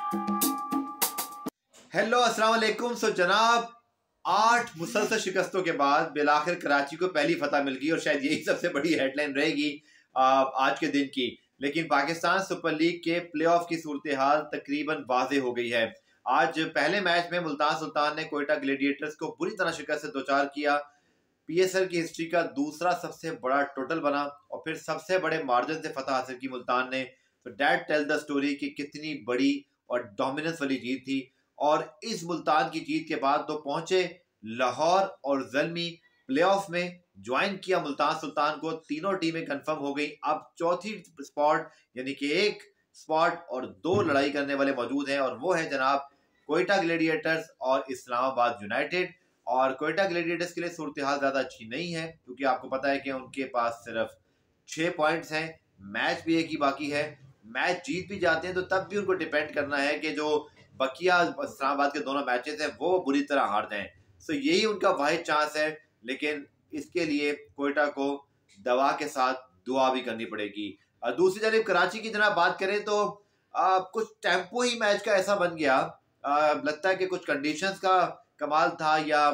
Hello अस्सलाम वालेकुम। जनाब, 8 मुसलसल शिकस्तों के बाद बिलाखिर कराची को पहली फतह मिल गई और शायद यही सबसे बड़ी हेडलाइन रहेगी आज के दिन की। लेकिन पाकिस्तान सुपर लीग के प्लेऑफ की सूरत हाल तकरीबन वाज़ेह हो गई है। आज पहले मैच में मुल्तान सुल्तान ने कोयटा ग्लेडिएटर्स को बुरी तरह शिकस्त से दो चार किया। पीएसएल की हिस्ट्री का दूसरा सबसे बड़ा टोटल बना और फिर सबसे बड़े मार्जिन से फतह हासिल की मुल्तान ने। तो दैट टेल द स्टोरी कि कितनी बड़ी और डोमिनेंस वाली जीत थी। और इस मुल्तान की जीत के बाद तो पहुंचे लाहौर और ज़ल्मी प्लेऑफ में ज्वाइन किया मुल्तान सुल्तान को। तीनों टीमें कंफर्म हो गई। अब चौथी स्पॉट यानी कि एक स्पॉट और दो लड़ाई करने वाले मौजूद हैं और वो है जनाब कोयटा ग्लेडिएटर्स और इस्लामाबाद यूनाइटेड। और कोयटा ग्लेडिएटर्स के लिए सूरत हाल ज़्यादा अच्छी नहीं है क्योंकि आपको पता है कि उनके पास सिर्फ 6 पॉइंट्स हैं। मैच भी एक ही बाकी है। मैच जीत भी जाते हैं तो तब भी उनको डिपेंड करना है कि जो बकिया इस्लामाबाद के दोनों मैचेस हैं वो बुरी तरह हार जाएं। सो यही उनका वाहिद चांस है। लेकिन इसके लिए कोयटा को दवा के साथ दुआ भी करनी पड़ेगी। और दूसरी जानब कराची की जनाब बात करें तो कुछ टेम्पो ही मैच का ऐसा बन गया। लगता है कि कुछ कंडीशंस का कमाल था या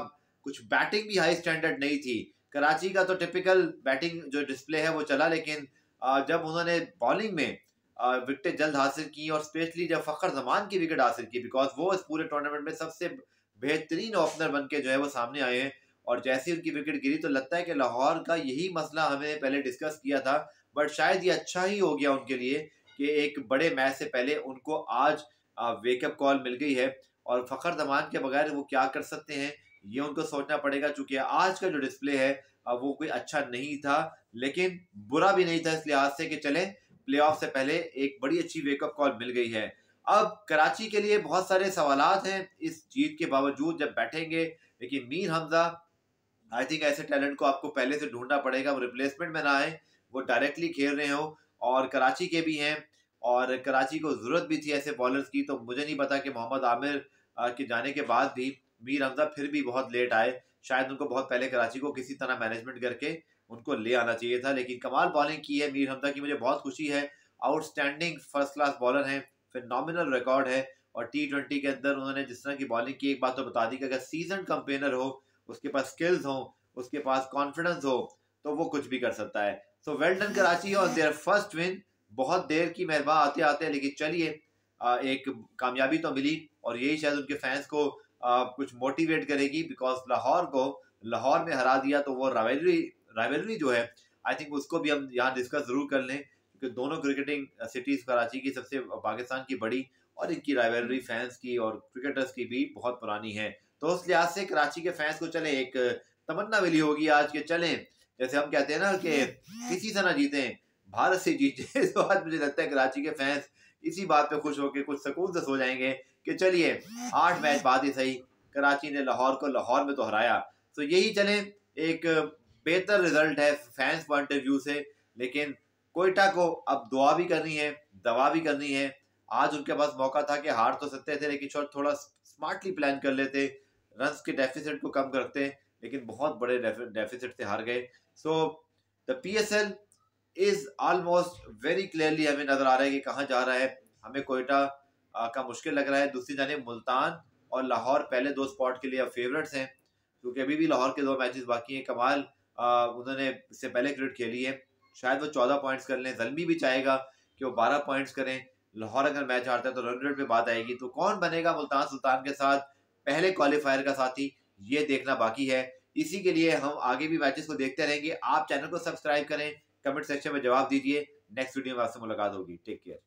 कुछ बैटिंग भी हाई स्टैंडर्ड नहीं थी। कराची का तो टिपिकल बैटिंग जो डिस्प्ले है वो चला, लेकिन जब उन्होंने बॉलिंग में विकेट जल्द हासिल की और स्पेशली जब फखर जमान की विकेट हासिल की, बिकॉज वो इस पूरे टूर्नामेंट में सबसे बेहतरीन ओपनर बन के जो है वो सामने आए हैं। और जैसे ही उनकी विकेट गिरी तो लगता है कि लाहौर का यही मसला हमें पहले डिस्कस किया था, बट शायद ये अच्छा ही हो गया उनके लिए कि एक बड़े मैच से पहले उनको आज वेकअप कॉल मिल गई है। और फखर जमान के बगैर वो क्या कर सकते हैं ये उनको सोचना पड़ेगा, चूंकि आज का जो डिस्प्ले है वो कोई अच्छा नहीं था लेकिन बुरा भी नहीं था इस लिहाज से कि चले प्लेऑफ से पहले एक बड़ी अच्छी वेकअप कॉल मिल गई है। अब कराची के लिए बहुत सारे सवालात हैं इस जीत के बावजूद जब बैठेंगे। लेकिन मीर हमजा आई थिंक ऐसे टैलेंट को आपको पहले से ढूंढना पड़ेगा, वो रिप्लेसमेंट में ना आए, वो डायरेक्टली खेल रहे हो। और कराची के भी हैं और कराची को जरूरत भी थी ऐसे बॉलर्स की। तो मुझे नहीं पता कि मोहम्मद आमिर के जाने के बाद भी मीर हमजा फिर भी बहुत लेट आए। शायद उनको बहुत पहले कराची को किसी तरह मैनेजमेंट करके उनको ले आना चाहिए था। लेकिन कमाल बॉलिंग की है मीर हमजा की, मुझे बहुत खुशी है। आउटस्टैंडिंग फर्स्ट क्लास बॉलर हैं, फिनोमिनल रिकॉर्ड है। और T20 के अंदर उन्होंने जिस तरह की बॉलिंग की, एक बात तो बता दी कि अगर सीजन कंपेनर हो, उसके पास स्किल्स हो, उसके पास कॉन्फिडेंस हो तो वो कुछ भी कर सकता है। सो वेल डन कराची और देयर फर्स्ट विन। बहुत देर की मेहरबान आते आते, लेकिन चलिए एक कामयाबी तो मिली और यही शायद उनके फैंस को कुछ मोटिवेट करेगी। बिकॉज लाहौर को लाहौर में हरा दिया तो वो राइवलरी जो है आई थिंक उसको भी हम यहाँ डिस्कस जरूर कर लें क्योंकि दोनों क्रिकेटिंग सिटीज कराची की सबसे पाकिस्तान की बड़ी और इनकी राइवलरी फैंस की और क्रिकेटर्स की भी बहुत पुरानी है। तो उस लिहाज से कराची के फैंस को चले एक तमन्ना मिली होगी आज के चलें, जैसे हम कहते हैं ना कि किसी से ना जीते भारत से जीते। तो आज मुझे लगता है कराची के फैंस इसी बात पे खुश होकर कुछ सुकून से सो जाएंगे कि चलिए 8 मैच बाद ही सही कराची ने लाहौर को लाहौर में तो हराया। तो यही चले एक बेहतर रिजल्ट है फैंस पॉइंट ऑफ व्यू से। लेकिन कोयटा को अब दुआ भी करनी है, दवा भी करनी है। आज उनके पास मौका था कि हार तो सकते थे लेकिन थोड़ा स्मार्टली प्लान कर लेते, रन्स के डेफिसिट को कम करते, लेकिन बहुत बड़े डेफिसिट से हार गए। So the PSL is almost very clearly हमें नजर आ रहा है कि कहाँ जा रहा है। हमें कोयटा का मुश्किल लग रहा है। दूसरी जाने मुल्तान और लाहौर पहले 2 स्पॉट के लिए अब फेवरेट्स हैं क्योंकि अभी भी लाहौर के 2 मैचेस बाकी हैं। कमाल उन्होंने इससे पहले क्रिकेट खेली है, शायद वो 14 पॉइंट्स कर लें। ज़ल्मी भी चाहेगा कि वो 12 पॉइंट्स करें। लाहौर अगर मैच हारता है तो रन रेट पे बात आएगी। तो कौन बनेगा मुल्तान सुल्तान के साथ पहले क्वालिफायर का साथी, ये देखना बाकी है। इसी के लिए हम आगे भी मैचेस को देखते रहेंगे। आप चैनल को सब्सक्राइब करें, कमेंट सेक्शन में जवाब दीजिए। नेक्स्ट वीडियो में आपसे मुलाकात होगी। Take care.